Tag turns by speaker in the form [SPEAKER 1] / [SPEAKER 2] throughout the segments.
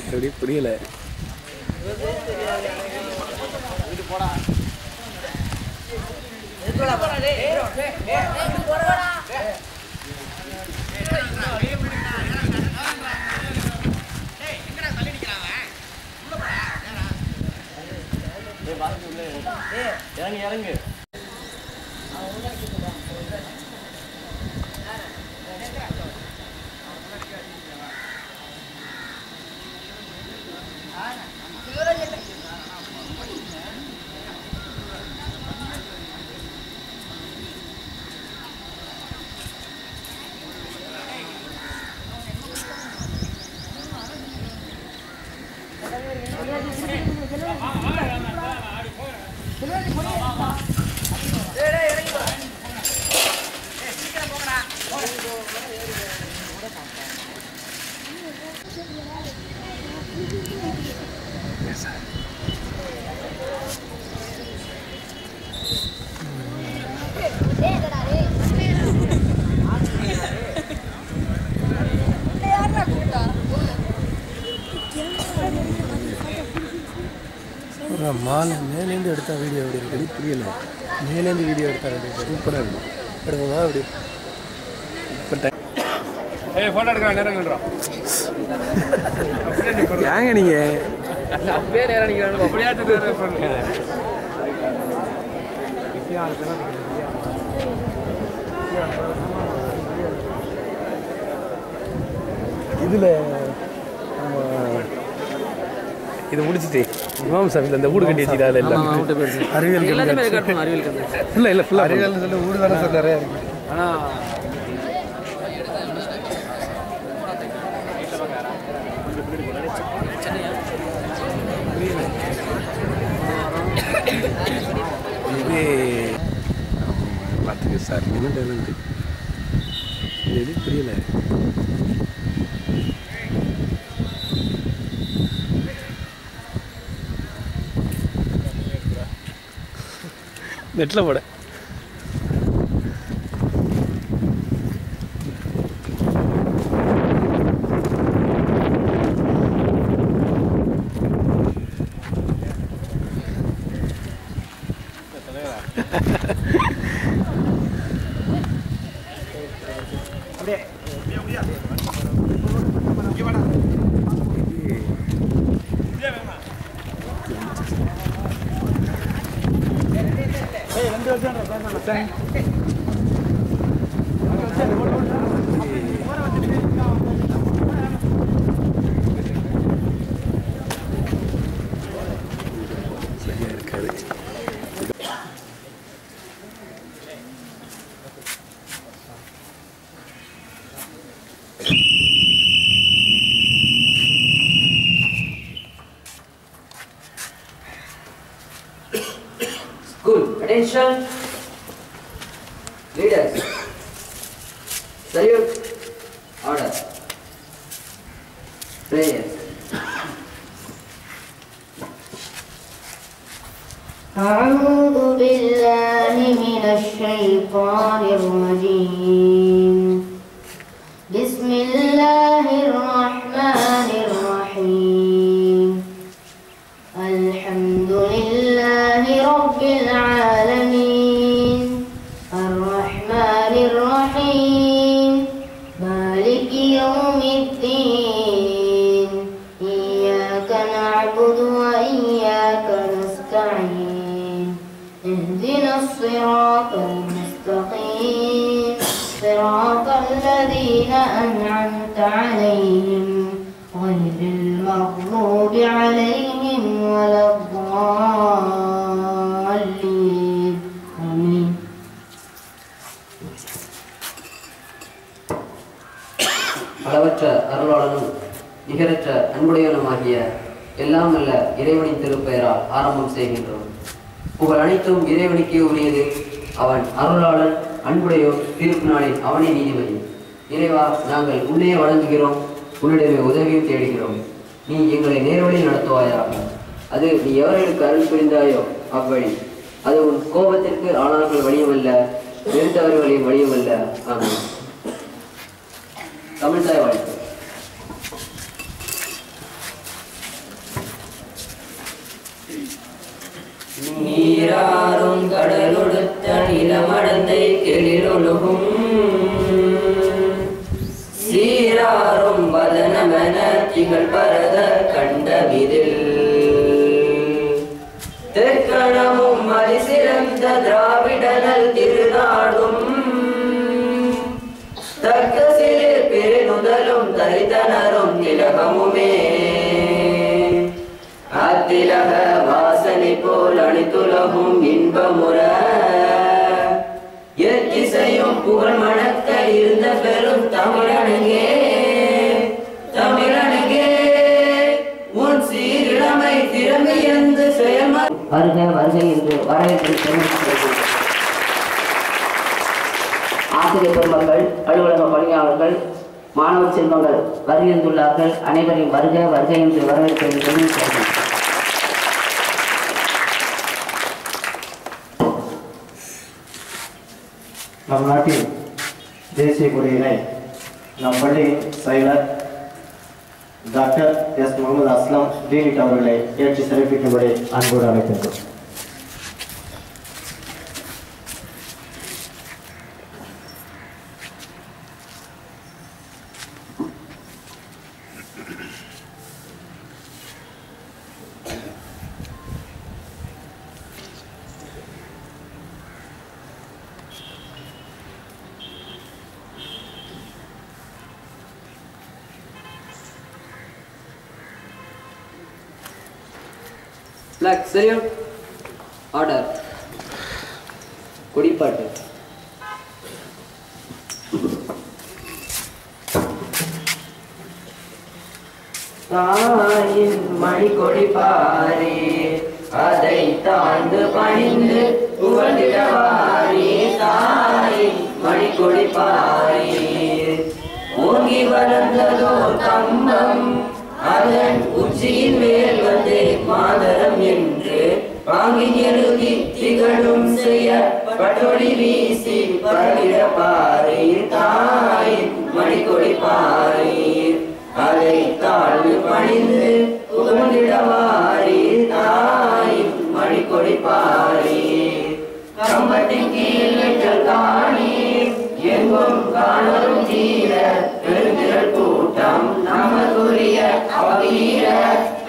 [SPEAKER 1] எப்படி புரியல.
[SPEAKER 2] இறங்கு இறங்கு.
[SPEAKER 1] மாலை மேலேருந்து எடுத்த வீடியோ எப்படி இருக்குது புரியல. மேலேருந்து வீடியோ எடுத்தால் சூப்பராக இருக்கும். எடுக்கமா அப்படி இப்போ
[SPEAKER 3] ஃபோட்டோ எடுக்கலாம் நேரம் சொல்கிறோம்.
[SPEAKER 1] ஏங்க நீங்கள்
[SPEAKER 3] அப்படியே நேரம் நிற்கிறாங்க. அப்படியாட்டு
[SPEAKER 1] இதில் இது முடிச்சுட்டு இமாம் சார் இந்த வீடு கட்டி வச்சுட்டு அதில் இல்லை அறிவியல் இல்லை இல்லை ஃபுல்லாக அறிவியல்னு சொல்லி வீடு தானே சார் நிறையா இருக்குது.
[SPEAKER 3] ஆனால்
[SPEAKER 1] இது பார்த்துக்க சார் என்ன டேலண்ட்டு இது எது புரியல. நெட்டில் போட சரியா இருக்காது.
[SPEAKER 4] School, attention. Leaders, salute, order, prayer.
[SPEAKER 5] أعوذ بالله من الشيطان الرجيم. بسم الله الرحمن الرحيم. الحمد لله رب العالمين الرحمن الرحيم مالك يوم الدين إياك نعبد وإياك نستعين اهدنا الصراط المستقيم صراط الذين أنعمت عليهم غير المغضوب عليهم ولا الضالين آمين.
[SPEAKER 4] அளவற்ற அருளாளனும் நிகரற்ற அன்புடையவனுமாகிய எல்லாம் அல்ல இறைவனின் திருப்பெயரால் ஆரம்பம் செய்கின்றோம். புகழ் அனைத்தும் இறைவனுக்கே உரியது. அவன் அருளாளன், அன்புடையோர், தீர்ப்பு நாளில் அவனே நீதிபதி. இறைவா, நாங்கள் உன்னையே வணங்குகிறோம், உன்னிடமே உதவியும் தேடுகிறோம். நீ எங்களை நேர்வழியில் நடத்துவாயாக. அது நீ எவர்களுக்கு அருள் புரிந்தாயோ அவ்வழி. அது உன் கோபத்திற்கு ஆளார்கள் வழியுமல்ல, வெறுத்தவர்களின் வழியுமல்ல. ஆமாம். தமிழ்தாய் வாழ்த்து. நீராறும் கடலொடுத்த நிலமடந்தை கெளிரொழுகும் சீராறும் வதனமென திகழ் பரத கண்டவிதில் தெற்கணமும் அதிசிறந்த திராவிடனல் திருநாடும் தக்க சிறு பெருநுதலும் தரித்தனரும் திலகமுமே அத்திலக வாசனை போல் அணித்துலகும் இன்பமுற எத்திசையும் புகழ் மணக்க இருந்த பெரும் தமிழனுங்கே தமிழனுங்கே உன் சீரிழமை திறமை என்று செயல்மா வருக வருகை என்று வரவேற்பு. ஆசிரியர் பெருமக்கள், அலுவலக பணியாளர்கள், மாணவ செல்வங்கள் வருகின்றுள்ளார்கள். அனைவரையும் வருக வருகை என்று வரவேற்பதை தெரிவித்தார்கள்.
[SPEAKER 6] நம் நாட்டின் தேசிய கொடியினை நம் பள்ளியின் செயலர் டாக்டர் எஸ் முகமது அஸ்லாம் டீனிட் அவர்களை ஏற்றி சிறப்பிக்கும்படி அன்போடு அழைக்கின்றோம்.
[SPEAKER 4] Flag, salute, order, கொடிப்பாட்டு. தாயின் மணி கொடிப்பாரே அதை தாழ்ந்து பணிந்து புகழ்ந்திடவாரே தாயின் மணி கொடிப்பாரே ஓங்கி வளர்ந்ததோ கம்பம் அதன் உச்சியின் மேல் வந்து மாதரம் என்று வாங்கி எழுதி திகழும் செய்ய பட்டொளி வீசி பரவிட பாரீர் தாயின் மணிக்கொடி பாரீர் அதை தாழ்ந்து பணிந்து புகழ்ந்திடவாரீர் தாயின் மணிக்கொடி பாரீர் கம்பத்தின் கீழ் வெற்றல் காணீர் எங்கும் காணரும் தீர பெருந்திரள் கூட்டம் நமக்குரிய அவீர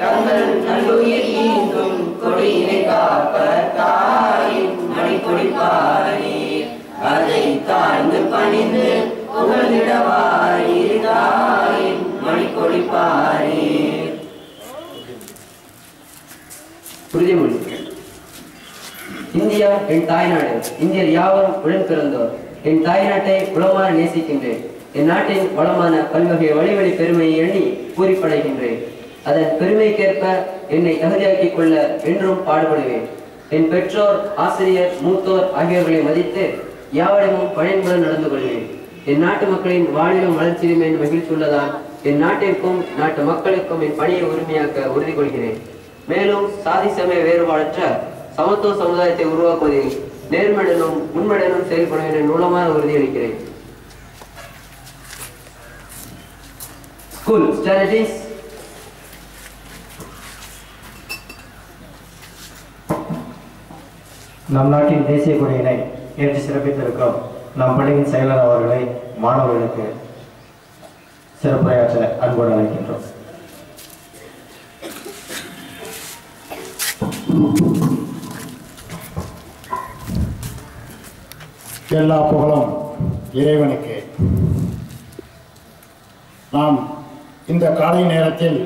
[SPEAKER 4] தங்கள் நல்லுயிர் ஈந்தும் கொடியினை காப்ப தாயின் மணிக்கொடி பாரீர் அதை தாழ்ந்து பணிந்து புகழ்ந்திடவாரீர் தாயின் மணிக்கொடி பாரீர். உறுதிமொழி. இந்தியா என் தாய்நாடு. இந்தியர் யாவரும் உடன் பிறந்தோர். என் தாய்நாட்டை உளமான நேசிக்கின்றேன். என் நாட்டின் வளமான பல்வகை வழிவழி பெருமையை எண்ணி பூரிப்படைகின்றேன். அதன் பெருமைக்கேற்ப என்னை தகுதியாக்கிக் கொள்ள என்றும் பாடுபடுவேன். என் பெற்றோர், ஆசிரியர், மூத்தோர் ஆகியோர்களை மதித்து யாவரிடமும் பணிவுடன் நடந்து கொள்வேன். என் நாட்டு மக்களின் வாழ்விலும் வளர்ச்சியிலும் என் மகிழ்ச்சி உள்ளதால் என் நாட்டிற்கும் நாட்டு மக்களுக்கும் என் பணியை உரிமையாக்க உறுதி கொள்கிறேன். மேலும் சாதி சமய வேறுபாடற்ற சமத்துவ சமுதாயத்தை உருவாக்குவதில் நேர்மையுடனும் உண்மையுடனும் செயல்படுவேன் என மூலமாக உறுதியளிக்கிறேன். School strategies.
[SPEAKER 6] நம் நாட்டின் தேசிய கொடியினை ஏற்றி சிறப்பித்திருக்கும் நம் பள்ளியின் செயலர் அவர்களை மாணவர்களுக்கு சிறப்புரையாற்ற அன்போடு அழைக்கின்றோம்.
[SPEAKER 7] எல்லா புகழும் இறைவனுக்கு. நாம் இந்த காலை நேரத்தில்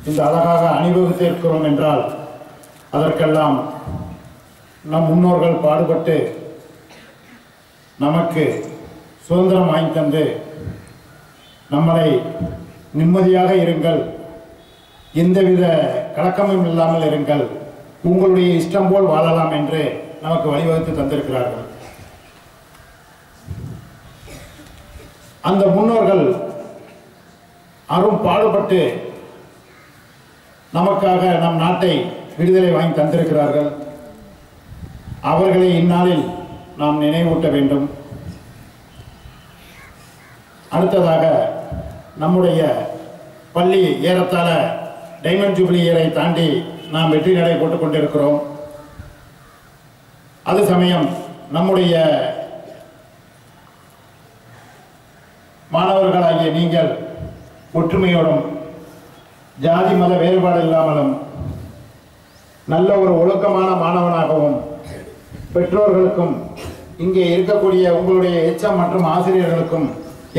[SPEAKER 7] இந்த அழகாக அணிவகுத்திருக்கிறோம் என்றால் அதற்கெல்லாம் நம் முன்னோர்கள் பாடுபட்டு நமக்கு சுதந்திரம் வாங்கி தந்து நம்மளை நிம்மதியாக இருங்கள், எந்தவித கலக்கமும் இல்லாமல் இருங்கள், உங்களுடைய இஷ்டம் போல் வாழலாம் என்று நமக்கு வழிவகுத்து தந்திருக்கிறார்கள். அந்த முன்னோர்கள் அரும் பாடுபட்டு நமக்காக நம் நாட்டை விடுதலை வாங்கி தந்திருக்கிறார்கள். அவர்களை இந்நாளில் நாம் நினைவூட்ட வேண்டும். அடுத்ததாக நம்முடைய பள்ளி ஏறத்தாழ டைமண்ட் ஜூப்ளி இயரை தாண்டி நாம் வெற்றி நடை போட்டுக் கொண்டிருக்கிறோம். அது சமயம் நம்முடைய மாணவர்களாகிய நீங்கள் ஒற்றுமையோடும் ஜாதி மத வேறுபாடு இல்லாமலும் நல்ல ஒரு ஒழுக்கமான மாணவனாகவும் பெற்றோர்களுக்கும் இங்கே இருக்கக்கூடிய உங்களுடைய எச்எம் மற்றும் ஆசிரியர்களுக்கும்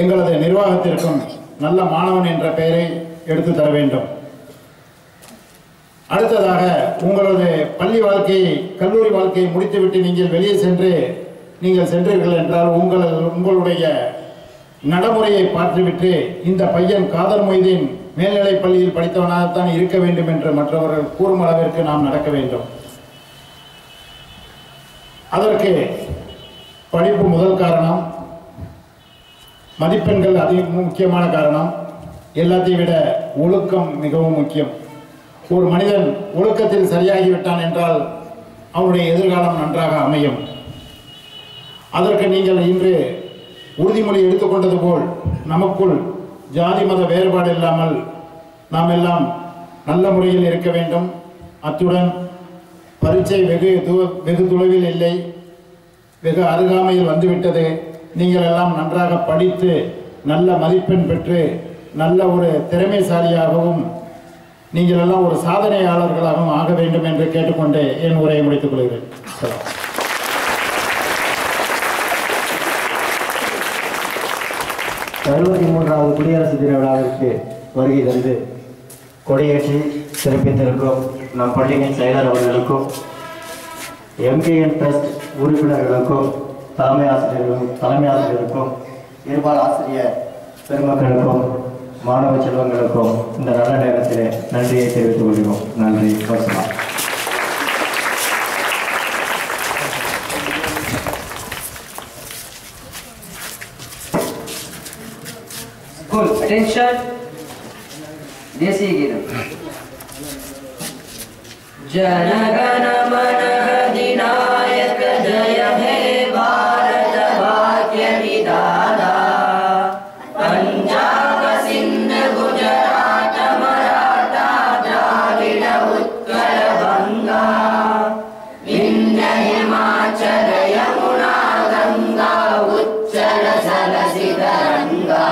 [SPEAKER 7] எங்களது நிர்வாகத்திற்கும் நல்ல மாணவன் என்ற பெயரை எடுத்து தர வேண்டும். அடுத்ததாக உங்களது பள்ளி வாழ்க்கையை கல்லூரி வாழ்க்கையை முடித்துவிட்டு நீங்கள் வெளியே நீங்கள் சென்றீர்கள் என்றால் உங்களுடைய நடைமுறையை பார்த்துவிட்டு இந்த பையன் காதர் மொய்தீன் மேல்நிலை பள்ளியில் படித்தவனாகத்தான் இருக்க வேண்டும் என்று மற்றவர்கள் கூறும் அளவிற்கு நாம் நடக்க வேண்டும். அதற்கு படிப்பு முதல் காரணம், மதிப்பெண்கள் அதிக முக்கியமான காரணம், எல்லாத்தையும் விட ஒழுக்கம் மிகவும் முக்கியம். ஒரு மனிதன் ஒழுக்கத்தில் சரியாகிவிட்டான் என்றால் அவனுடைய எதிர்காலம் நன்றாக அமையும். அதற்கு நீங்கள் இன்று உறுதிமொழி எடுத்துக்கொண்டது போல் நமக்குள் ஜாதி மத வேறுபாடு இல்லாமல் நாம் எல்லாம் நல்ல முறையில் இருக்க வேண்டும். அத்துடன் பரீட்சை வெகு தொலைவில் இல்லை, வெகு அருகாமையில் வந்துவிட்டது. நீங்கள் எல்லாம் நன்றாக படித்து நல்ல மதிப்பெண் பெற்று நல்ல ஒரு திறமைசாலியாகவும் நீங்கள் எல்லாம் ஒரு சாதனையாளர்களாகவும் ஆக வேண்டும் என்று கேட்டுக்கொண்டு என் உரையை முடித்துக் கொள்கிறேன்.
[SPEAKER 6] 63வது குடியரசு தின விழாவிற்கு வருகை தந்து கொடியேற்றி சிறப்பித்திருக்கும் நம் பள்ளியின் செயலர் அவர்களுக்கும் எம்கேஎன் ட்ரஸ்ட் உறுப்பினர்களுக்கும் தலைமை ஆசிரியருக்கும் இருபால் ஆசிரியர் பெருமக்களுக்கும் மாணவ செல்வங்களுக்கும் இந்த நல்ல நேரத்திலே நன்றியை தெரிவித்துக் கொள்கிறோம். நன்றி. வணக்கம்.
[SPEAKER 4] Attention, देसी गीत जनगण मन अधिनायक जय हे भारत भाग्य विधाता पंजाब सिंध गुजरात मराठा द्राविड उत्कल बंगा विंध्य हिमाचल यमुना गंगा उच्चल सलसि तरंगा